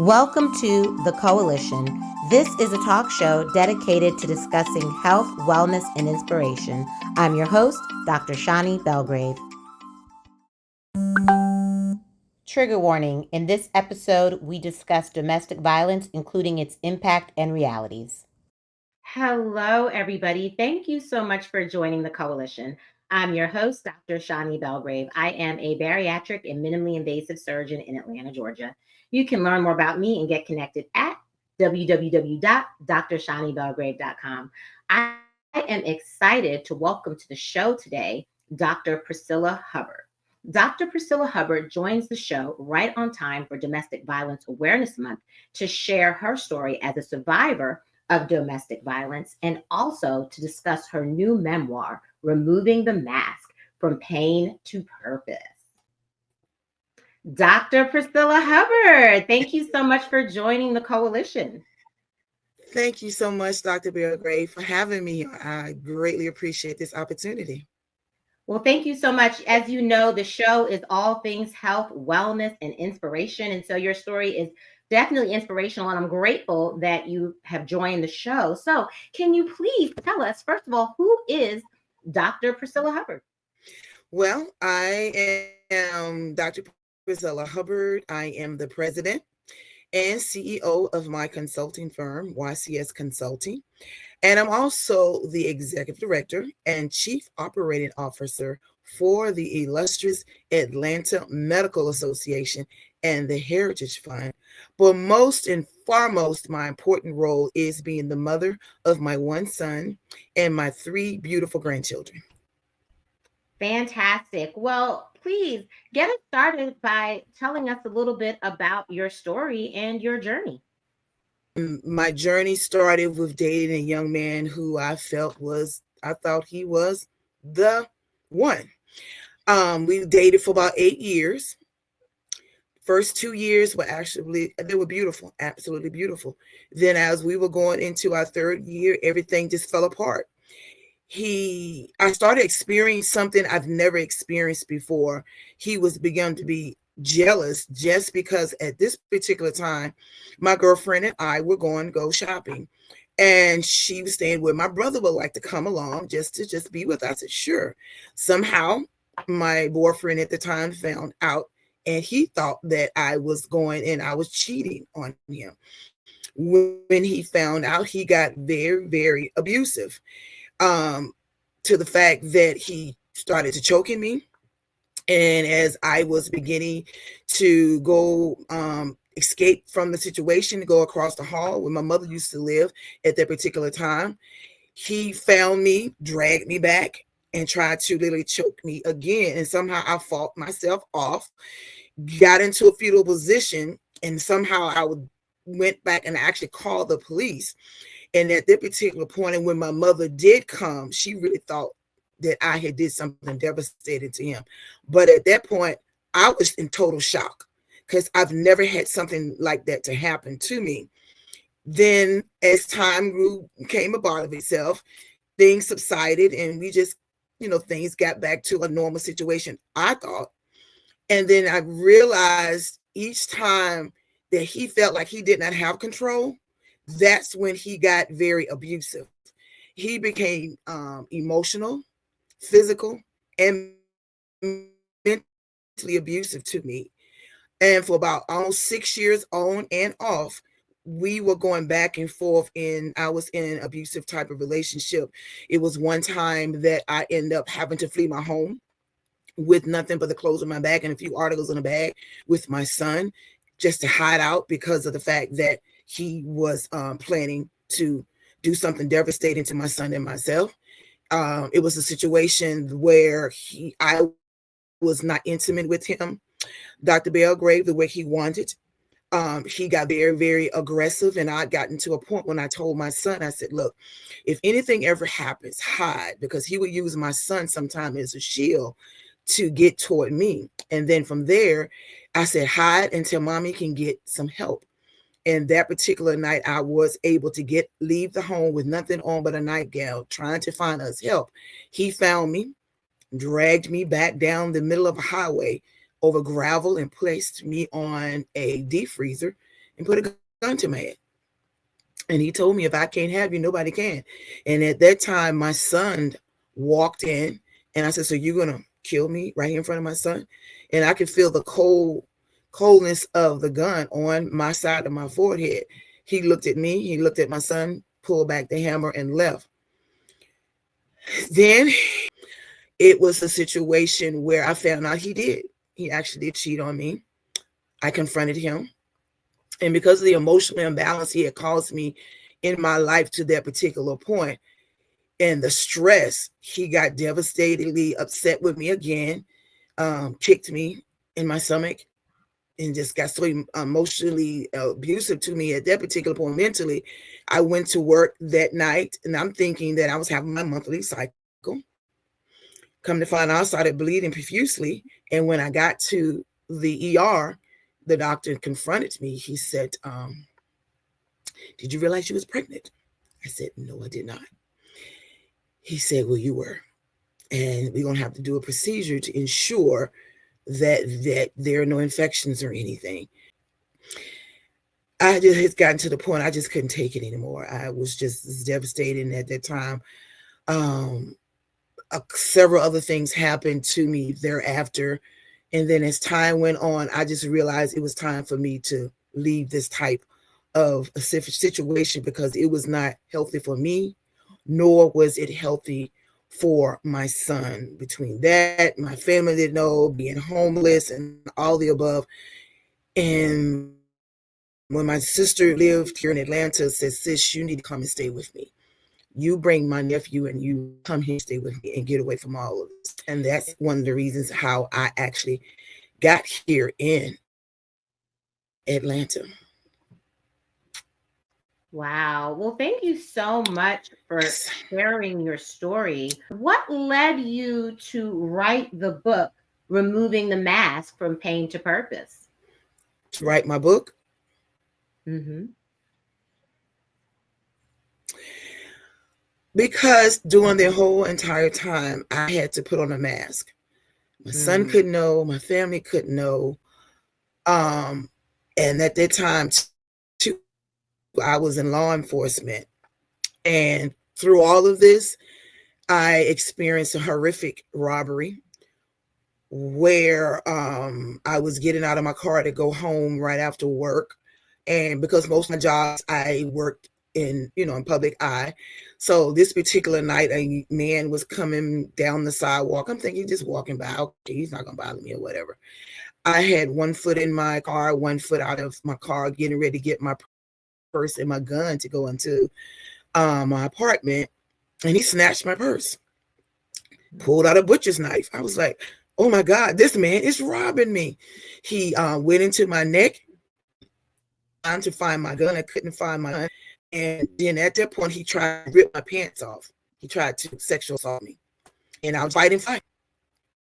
Welcome to The Coalition. This is a talk show dedicated to discussing health, wellness, and inspiration. I'm your host, Dr. Shani Belgrave. Trigger warning. In this episode, we discuss domestic violence, including its impact and realities. Hello, everybody. Thank you so much for joining The Coalition. I'm your host, Dr. Shani Belgrave. I am a bariatric and minimally invasive surgeon in Atlanta, Georgia. You can learn more about me and get connected at www.drshanibelgrave.com. I am excited to welcome to the show today Dr. Priscilla Hubbard. Dr. Priscilla Hubbard joins the show right on time for Domestic Violence Awareness Month to share her story as a survivor of domestic violence and also to discuss her new memoir, Removing the Mask from Pain to Purpose. Dr. Priscilla Hubbard, thank you so much for joining the coalition. Thank you so much, Dr. Belgrave, for having me. I greatly appreciate this opportunity. Well, thank you so much. As you know, the show is all things health, wellness, and inspiration. And so your story is definitely inspirational. And I'm grateful that you have joined the show. So can you please tell us, first of all, who is Dr. Priscilla Hubbard? Well, I am Dr. Priscilla Hubbard. I am the president and CEO of my consulting firm, YCS Consulting. And I'm also the executive director and chief operating officer for the illustrious Atlanta Medical Association and the Heritage Fund. But most and foremost, my important role is being the mother of my one son and my three beautiful grandchildren. Fantastic. Well, please get us started by telling us a little bit about your story and your journey. My journey started with dating a young man who I thought he was the one. We dated for about 8 years. First 2 years they were beautiful, absolutely beautiful. Then as we were going into our third year, everything just fell apart. I started experiencing something I've never experienced before. He was begun to be jealous just because at this particular time, my girlfriend and I were going to go shopping. And she was staying where my brother would like to come along just to be with us. I said, sure. Somehow my boyfriend at the time found out and he thought that I was going and I was cheating on him. When he found out, he got very, very abusive, to the fact that he started to choking me. And as I was beginning to go escape from the situation, to go across the hall where my mother used to live at that particular time, he found me, dragged me back, and tried to literally choke me again. And somehow I fought myself off, got into a fetal position, and somehow went back and actually called the police. And at that particular point, and when my mother did come, she really thought that I had did something devastating to him. But at that point, I was in total shock because I've never had something like that to happen to me. Then as time came about of itself, things subsided and we just, things got back to a normal situation, I thought. And then I realized each time that he felt like he did not have control, that's when he got very abusive. He became emotional, physical, and mentally abusive to me. And for about almost 6 years on and off, we were going back and forth, and I was in an abusive type of relationship. It was one time that I ended up having to flee my home with nothing but the clothes on my back and a few articles in a bag with my son, just to hide out because of the fact that he was planning to do something devastating to my son and myself. It was a situation where I was not intimate with him, Dr. Belgrave, the way he wanted. He got very, very aggressive, and I got into a point when I told my son, I said, look, if anything ever happens, hide, because he would use my son sometime as a shield to get toward me. And then from there, I said, hide until mommy can get some help. And that particular night, I was able to leave the home with nothing on but a nightgown, trying to find us help. He found me, dragged me back down the middle of a highway over gravel and placed me on a deep freezer and put a gun to my head. And he told me, if I can't have you, nobody can. And at that time, my son walked in, and I said, so you're going to kill me right here in front of my son? And I could feel the coldness of the gun on my side of my forehead. He looked at me, he looked at my son, pulled back the hammer, and left. Then it was a situation where I found out he actually did cheat on me. I confronted him. And because of the emotional imbalance he had caused me in my life to that particular point, and the stress, he got devastatedly upset with me again, kicked me in my stomach, and just got so emotionally abusive to me at that particular point mentally. I went to work that night, and I'm thinking that I was having my monthly cycle. Come to find out, I started bleeding profusely. And when I got to the ER, the doctor confronted me. He said, did you realize you was pregnant? I said, no, I did not. He said, well, you were. And we're going to have to do a procedure to ensure that there are no infections or anything. I just had gotten to the point I just couldn't take it anymore. I was just devastated at that time. Several other things happened to me thereafter. And then as time went on, I just realized it was time for me to leave this type of a situation because it was not healthy for me, nor was it healthy for my son. Between that, my family didn't know, being homeless and all the above. And when my sister lived here in Atlanta, said, sis, you need to come and stay with me. You bring my nephew and you come here, stay with me and get away from all of this. And that's one of the reasons how I actually got here in Atlanta. Wow. Well, thank you so much for sharing your story. What led you to write the book, Removing the Mask from Pain to Purpose? To write my book? Mm-hmm. Because during the whole entire time, I had to put on a mask. My son couldn't know, my family couldn't know. And at that time, too, I was in law enforcement. And through all of this, I experienced a horrific robbery where I was getting out of my car to go home right after work. And because most of my jobs, I worked in public eye. So this particular night, a man was coming down the sidewalk. I'm thinking, just walking by, okay, he's not gonna bother me or whatever. I had one foot in my car, one foot out of my car, getting ready to get my purse and my gun to go into my apartment, and he snatched my purse, pulled out a butcher's knife. I was like, oh my God, this man is robbing me. He went into my neck, trying to find my gun. I couldn't find my gun. And then at that point, he tried to rip my pants off. He tried to sexual assault me. And I was fighting. I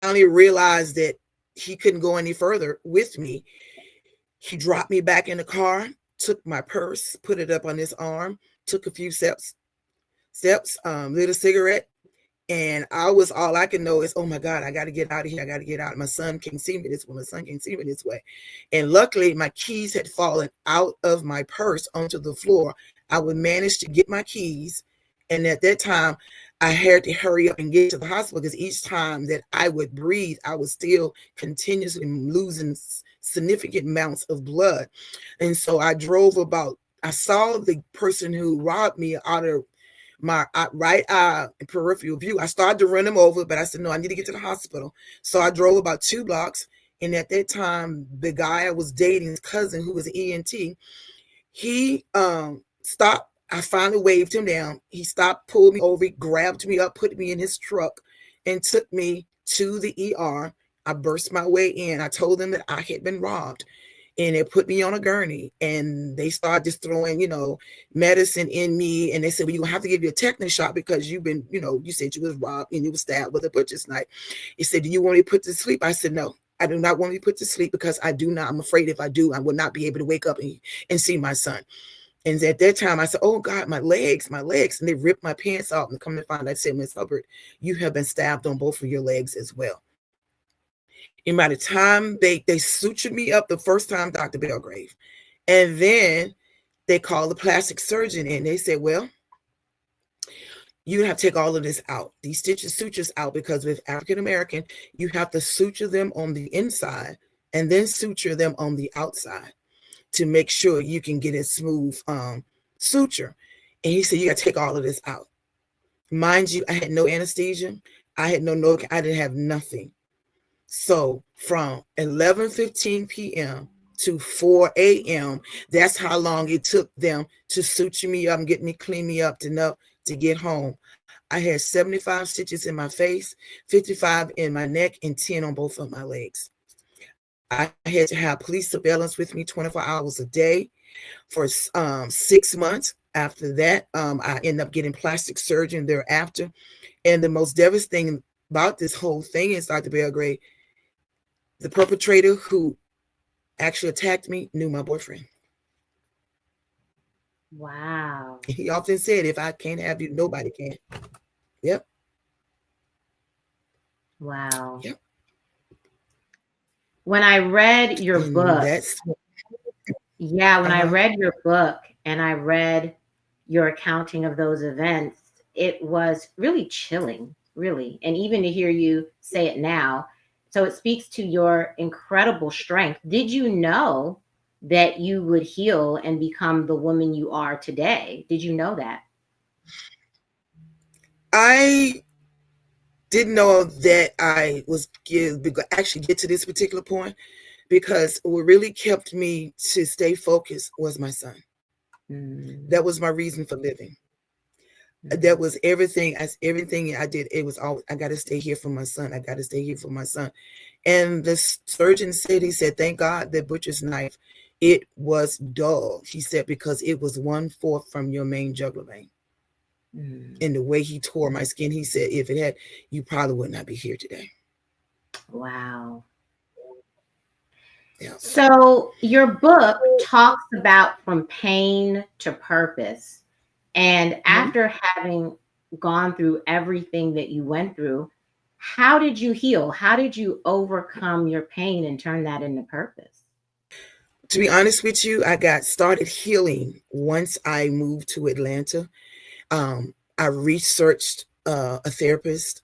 finally realized that he couldn't go any further with me. He dropped me back in the car, took my purse, put it up on his arm, took a few steps, lit a cigarette. And all I can know is, oh my God, I got to get out of here. I got to get out. My son can't see me this way. My son can't see me this way. And luckily, my keys had fallen out of my purse onto the floor. I would manage to get my keys. And at that time, I had to hurry up and get to the hospital because each time that I would breathe, I was still continuously losing significant amounts of blood. And so I saw the person who robbed me out of my right eye and peripheral view. I started to run him over, but I said, no, I need to get to the hospital. So I drove about 2 blocks. And at that time, the guy I was dating, his cousin, who was an ENT, he stopped. I finally waved him down. He stopped, pulled me over, grabbed me up, put me in his truck, and took me to the ER. I burst my way in. I told them that I had been robbed. And they put me on a gurney, and they started just throwing, medicine in me. And they said, well, you're gonna have to give you a tetanus shot because you've been, you said you was robbed and you was stabbed with a butcher's knife. He said, do you want me to put to sleep? I said, no, I do not want to be put to sleep because I'm afraid if I do, I will not be able to wake up and see my son. And at that time, I said, oh God, my legs. And they ripped my pants off and come to find out, I said, Miss Hubbard, you have been stabbed on both of your legs as well. And by the time they sutured me up the first time, Dr. Belgrave, And then they called the plastic surgeon and they said, well, you have to take all of this out, these stitches, sutures out, because with African American, you have to suture them on the inside and then suture them on the outside to make sure you can get a smooth suture. And he said, you got to take all of this out. Mind you, I had no anesthesia. I didn't have nothing. So from 11:15 p.m. to 4 a.m., that's how long it took them to suture me up and get me, clean me up enough to get home. I had 75 stitches in my face, 55 in my neck, and 10 on both of my legs. I had to have police surveillance with me 24 hours a day for 6 months. After that, I ended up getting plastic surgery thereafter. And the most devastating thing about this whole thing is, Dr. Belgrade, the perpetrator who actually attacked me knew my boyfriend. Wow. He often said, if I can't have you, nobody can. Yep. Wow. Yep. When I read your book, I read your book and I read your accounting of those events, it was really chilling, really. And even to hear you say it now, so it speaks to your incredible strength. Did you know that you would heal and become the woman you are today? Did you know that? I didn't know that I was actually get to this particular point, because what really kept me to stay focused was my son. That was my reason for living. That was everything. Everything I did, it was always, I got to stay here for my son. I got to stay here for my son. And the surgeon said, he said, thank God that butcher's knife, it was dull. He said, because it was 1/4 from your main jugular vein. And the way he tore my skin, he said, if it had, you probably would not be here today. Wow. Yeah. So your book talks about from pain to purpose. And after having gone through everything that you went through, how did you heal? How did you overcome your pain and turn that into purpose? To be honest with you, I got started healing once I moved to Atlanta. I researched a therapist.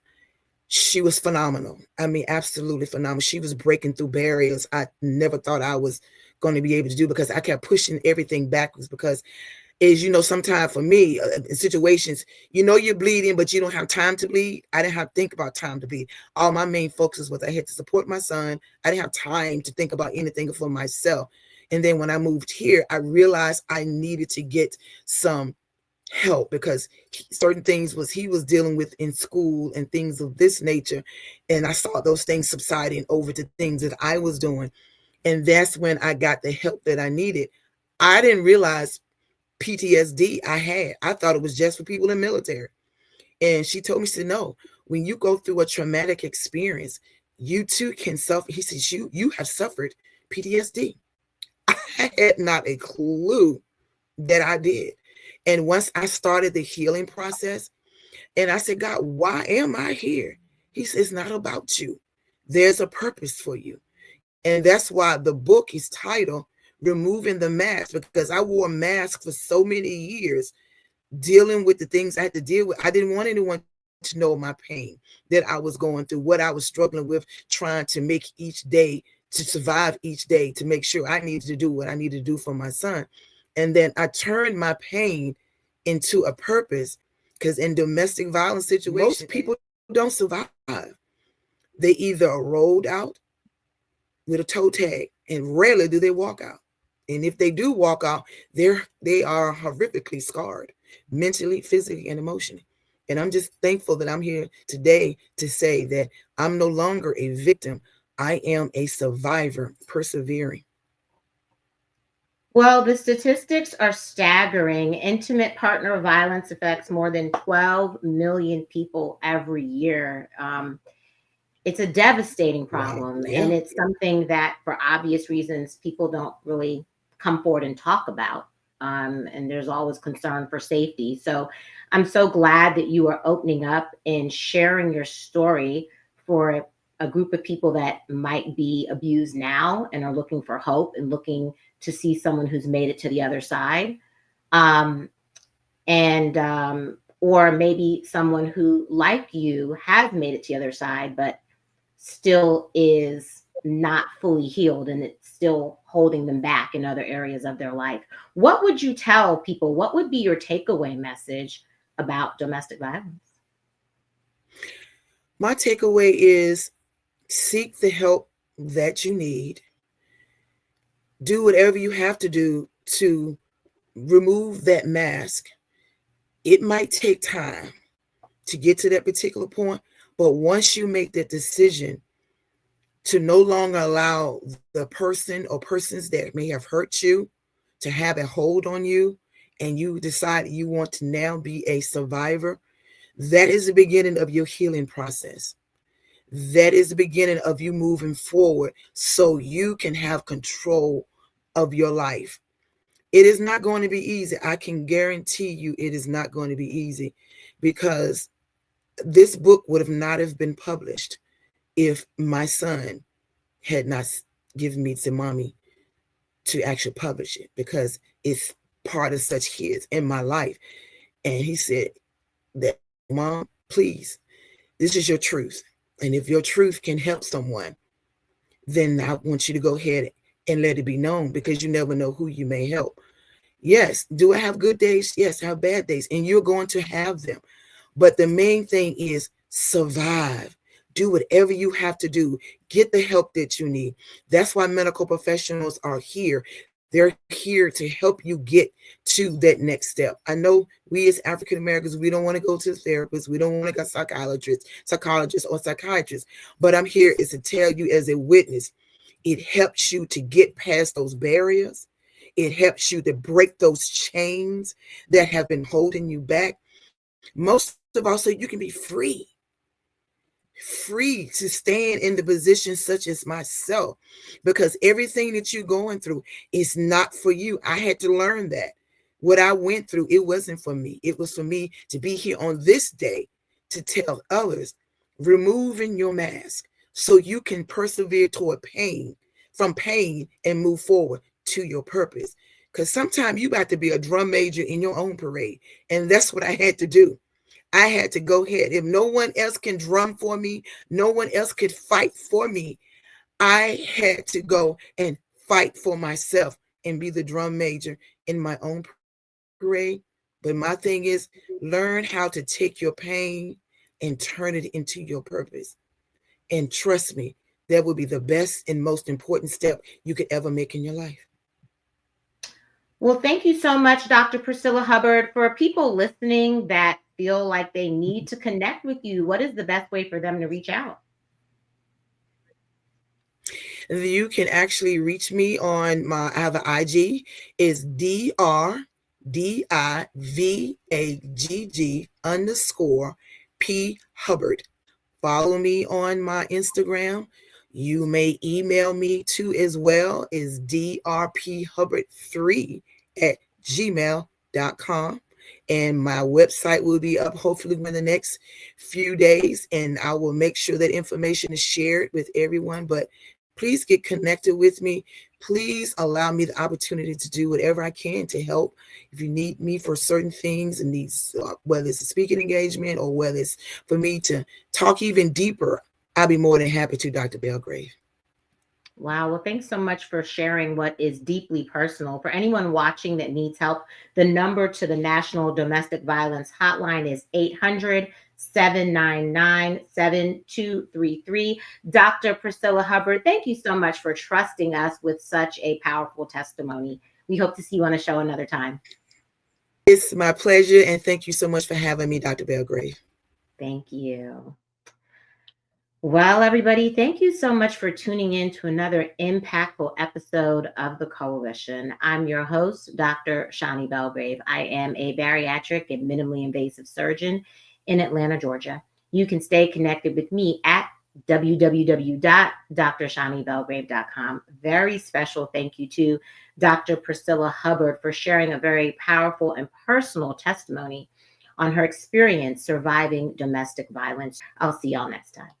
She was phenomenal. I mean, absolutely phenomenal. She was breaking through barriers I never thought I was going to be able to do, because I kept pushing everything backwards. Because, as you know, sometimes for me, in situations, you're bleeding, but you don't have time to bleed. I didn't have to think about time to bleed. All my main focus was I had to support my son. I didn't have time to think about anything for myself. And then when I moved here, I realized I needed to get some help, because certain things he was dealing with in school and things of this nature. And I saw those things subsiding over to things that I was doing. And that's when I got the help that I needed. I didn't realize PTSD I had. I thought it was just for people in the military. And she told me, she said, no, when you go through a traumatic experience, you too can suffer. He says, you have suffered PTSD. I had not a clue that I did. And once I started the healing process, and I said, God, why am I here? He says, it's not about you. There's a purpose for you. And that's why the book is titled Removing the Mask, because I wore a mask for so many years, dealing with the things I had to deal with. I didn't want anyone to know my pain that I was going through, what I was struggling with, trying to make each day, to survive each day, to make sure I needed to do what I needed to do for my son. And then I turned my pain into a purpose, because in domestic violence situations, most people don't survive. They either are rolled out with a toe tag, and rarely do they walk out. And if they do walk out, they are horrifically scarred, mentally, physically, and emotionally. And I'm just thankful that I'm here today to say that I'm no longer a victim. I am a survivor, persevering. Well, the statistics are staggering. Intimate partner violence affects more than 12 million people every year. It's a devastating problem. Wow. Yeah. And it's something that, for obvious reasons, people don't really come forward and talk about. And there's always concern for safety. So I'm so glad that you are opening up and sharing your story for a group of people that might be abused now and are looking for hope and looking to see someone who's made it to the other side. Um, and or maybe someone who, like you, has made it to the other side, but still is not fully healed and it's still holding them back in other areas of their life. What would you tell people? What would be your takeaway message about domestic violence? My takeaway is seek the help that you need. Do whatever you have to do to remove that mask. It might take time to get to that particular point, but once you make that decision to no longer allow the person or persons that may have hurt you to have a hold on you, and you decide you want to now be a survivor, that is the beginning of your healing process. That is the beginning of you moving forward so you can have control of your life. It is not going to be easy. I can guarantee you it is not going to be easy, because this book would have not have been published if my son had not given me to mommy to actually publish it, because it's part of such kids in my life. And he said that, Mom, please, this is your truth. And if your truth can help someone, then I want you to go ahead and let it be known, because you never know who you may help. Yes, do I have good days? Yes, I have bad days, and you're going to have them. But the main thing is survive. Do whatever you have to do. Get the help that you need. That's why medical professionals are here. They're here to help you get to that next step. I know we as African Americans, we don't want to go to therapists. We don't want to go psychologists, or psychiatrists. But I'm here is to tell you as a witness, it helps you to get past those barriers. It helps you to break those chains that have been holding you back. Most of all, so you can be free to stand in the position such as myself, because everything that you're going through is not for you. I had to learn that. What I went through, it wasn't for me. It was for me to be here on this day to tell others, removing your mask so you can persevere toward from pain, and move forward to your purpose. Because sometimes you got to be a drum major in your own parade. And that's what I had to do. I had to go ahead. If no one else can drum for me, no one else could fight for me, I had to go and fight for myself and be the drum major in my own parade. But my thing is, learn how to take your pain and turn it into your purpose. And trust me, that will be the best and most important step you could ever make in your life. Well, thank you so much, Dr. Priscilla Hubbard. For people listening that feel like they need to connect with you, what is the best way for them to reach out? You can actually reach me on I have an IG, is DRDIVAGG _P Hubbard. Follow me on my Instagram. You may email me too as well, is drphubbard3@gmail.com. And my website will be up hopefully in the next few days, and I will make sure that information is shared with everyone. But please get connected with me. Please allow me the opportunity to do whatever I can to help. If you need me for certain things, and these, whether it's a speaking engagement or whether it's for me to talk even deeper, I'll be more than happy to, Dr. Belgrave. Wow. Well, thanks so much for sharing what is deeply personal. For anyone watching that needs help, the number to the National Domestic Violence Hotline is 800-799-7233. Dr. Priscilla Hubbard, thank you so much for trusting us with such a powerful testimony. We hope to see you on the show another time. It's my pleasure, and thank you so much for having me, Dr. Belgrave. Thank you. Well, everybody, thank you so much for tuning in to another impactful episode of The Coalition. I'm your host, Dr. Shani Belgrave. I am a bariatric and minimally invasive surgeon in Atlanta, Georgia. You can stay connected with me at www.drshanibelgrave.com. Very special thank you to Dr. Priscilla Hubbard for sharing a very powerful and personal testimony on her experience surviving domestic violence. I'll see y'all next time.